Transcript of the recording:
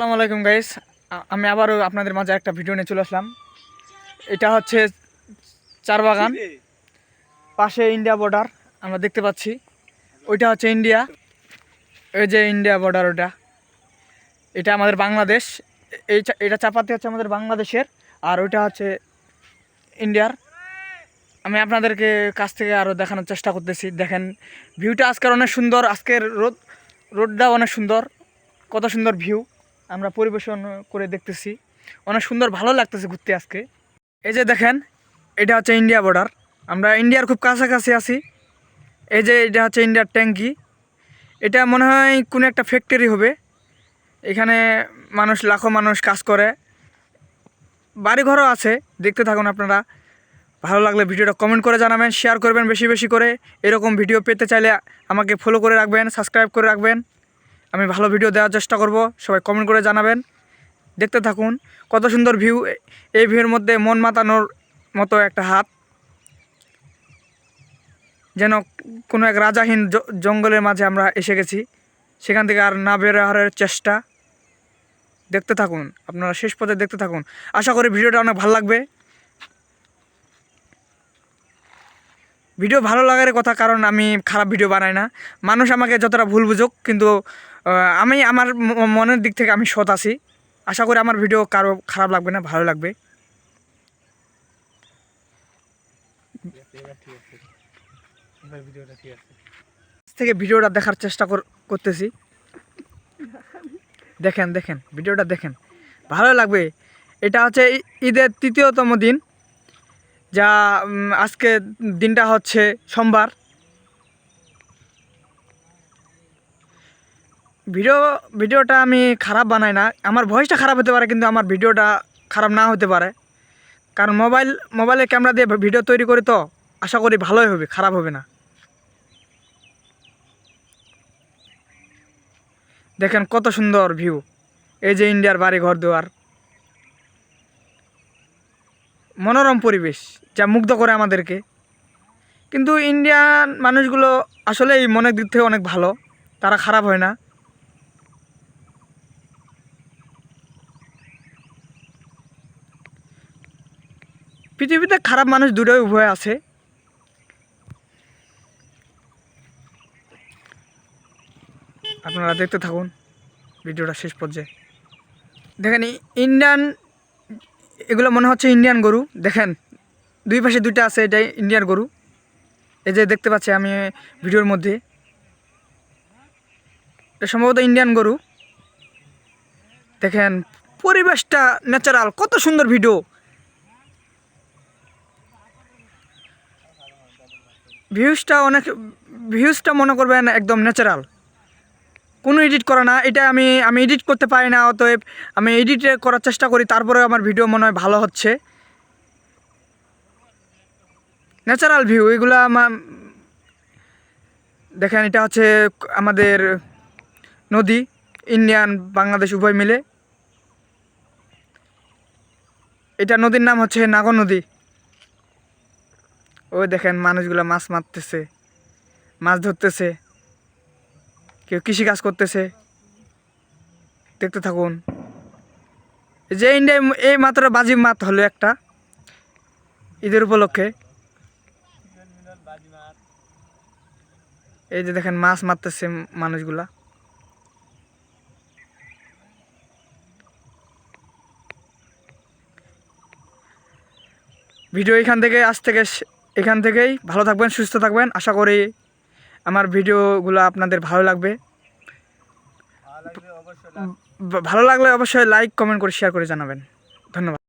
আসসালামু আলাইকুম গাইস, আমি আবারও আপনাদের মাঝে একটা ভিডিও নিয়ে চলে আসলাম। এটা হচ্ছে চার বাগান, পাশে ইন্ডিয়া বর্ডার আমরা দেখতে পাচ্ছি। ওইটা হচ্ছে ইন্ডিয়া, ওই যে ইন্ডিয়া বর্ডার, ওটা এটা আমাদের বাংলাদেশ। এটা চাপাতি হচ্ছে আমাদের বাংলাদেশের, আর ওইটা হচ্ছে ইন্ডিয়ার। আমি আপনাদেরকে কাছ থেকে আরও দেখানোর চেষ্টা করতেছি। দেখেন ভিউটা আজকের অনেক সুন্দর, আজকের রোডটা অনেক সুন্দর, কত সুন্দর ভিউ আমরা পরিবেশন করে দেখতেছি। অনেক সুন্দর, ভালো লাগতেছে ঘুরতে আজকে। এই যে দেখেন, এটা হচ্ছে ইন্ডিয়া বর্ডার, আমরা ইন্ডিয়ার খুব কাছাকাছি আছি। এই যে এটা হচ্ছে ইন্ডিয়ার ট্যাঙ্কি। এটা মনে হয় কোনো একটা ফ্যাক্টরি হবে। এখানে লাখো মানুষ কাজ করে, বাড়িঘরও আছে। দেখতে থাকুন আপনারা। ভালো লাগলে ভিডিওটা কমেন্ট করে জানাবেন, শেয়ার করবেন বেশি বেশি করে। এরকম ভিডিও পেতে চাইলে আমাকে ফলো করে রাখবেন, সাবস্ক্রাইব করে রাখবেন। আমি ভালো ভিডিও দেওয়ার চেষ্টা করব, সবাই কমেন্ট করে জানাবেন। দেখতে থাকুন কত সুন্দর ভিউ। এই ভিউর মধ্যে মন মাতানোর মতো একটা হাত, যেন কোনো এক রাজাহীন জঙ্গলের মাঝে আমরা এসে গেছি। সেখান থেকে আর না বের হওয়ার চেষ্টা। দেখতে থাকুন আপনারা, শেষ পর্যন্ত দেখতে থাকুন। আশা করি ভিডিওটা অনেক ভালো লাগবে। ভিডিও ভালো লাগার কথা, কারণ আমি খারাপ ভিডিও বানাই না। মানুষ আমাকে যতটা ভুল বুঝুক, কিন্তু আমি আমার মনের দিক থেকে আমি সৎ আছি। আশা করি আমার ভিডিও কারো খারাপ লাগবে না, ভালো লাগবে। থেকে ভিডিওটা দেখার চেষ্টা করতেছি। দেখেন দেখেন ভিডিওটা দেখেন, ভালো লাগবে। এটা হচ্ছে ঈদের তৃতীয়তম দিন, যা আজকে দিনটা হচ্ছে সোমবার। ভিডিওটা আমি খারাপ বানাই না, আমার ভয়েসটা খারাপ হতে পারে, কিন্তু আমার ভিডিওটা খারাপ না হতে পারে। কারণ মোবাইলের ক্যামেরা দিয়ে ভিডিও তৈরি করি, তো আশা করি ভালোই হবে, খারাপ হবে না। দেখেন কত সুন্দর ভিউ। এই যে ইন্ডিয়ার বাড়ি ঘর দুয়ার, মনোরম পরিবেশ যা মুগ্ধ করে আমাদেরকে। কিন্তু ইন্ডিয়ান মানুষগুলো আসলে এই মনের দিক থেকে অনেক ভালো, তারা খারাপ হয় না। পৃথিবীতে খারাপ মানুষ দুটোই উভয় আছে। আপনারা দেখতে থাকুন ভিডিওটা শেষ পর্যায়ে। দেখেন ইন্ডিয়ান, এগুলো মনে হচ্ছে ইন্ডিয়ান গরু। দেখেন দুই পাশে দুইটা আছে, এটাই ইন্ডিয়ান গরু। এই যে দেখতে পাচ্ছি আমি ভিডিওর মধ্যে, এটা সম্ভবত ইন্ডিয়ান গরু। দেখেন পরিবেশটা ন্যাচারাল, কত সুন্দর ভিডিও। ভিউজটা মনে করবেন একদম ন্যাচারাল, কোনো এডিট করা না। এটা আমি এডিট করতে পারি না, অতএব আমি এডিট করার চেষ্টা করি, তারপরে আমার ভিডিও মনে হয় ভালো হচ্ছে। ন্যাচারাল ভিউ এগুলো দেখেন, এটা হচ্ছে আমাদের নদী, ইন্ডিয়ান বাংলাদেশ উভয় মিলে। এটা নদীর নাম হচ্ছে নাগর নদী। ওই দেখেন মানুষগুলো মাছ মারতেছে, মাছ ধরতেছে, কেউ কৃষিকাজ করতেছে। দেখতে থাকুন। যে ইন্ডিয়ায় এই মাত্র বাজি মাত হলো একটা ঈদের উপলক্ষে। এই যে দেখেন মাছ মারতেছে মানুষগুলা। ভিডিও এখান থেকেই ভালো থাকবেন, সুস্থ থাকবেন। আশা করি আমার ভিডিওগুলো আপনাদের ভালো লাগবে। ভালো লাগলে অবশ্যই লাইক, কমেন্ট করে, শেয়ার করে জানাবেন। ধন্যবাদ।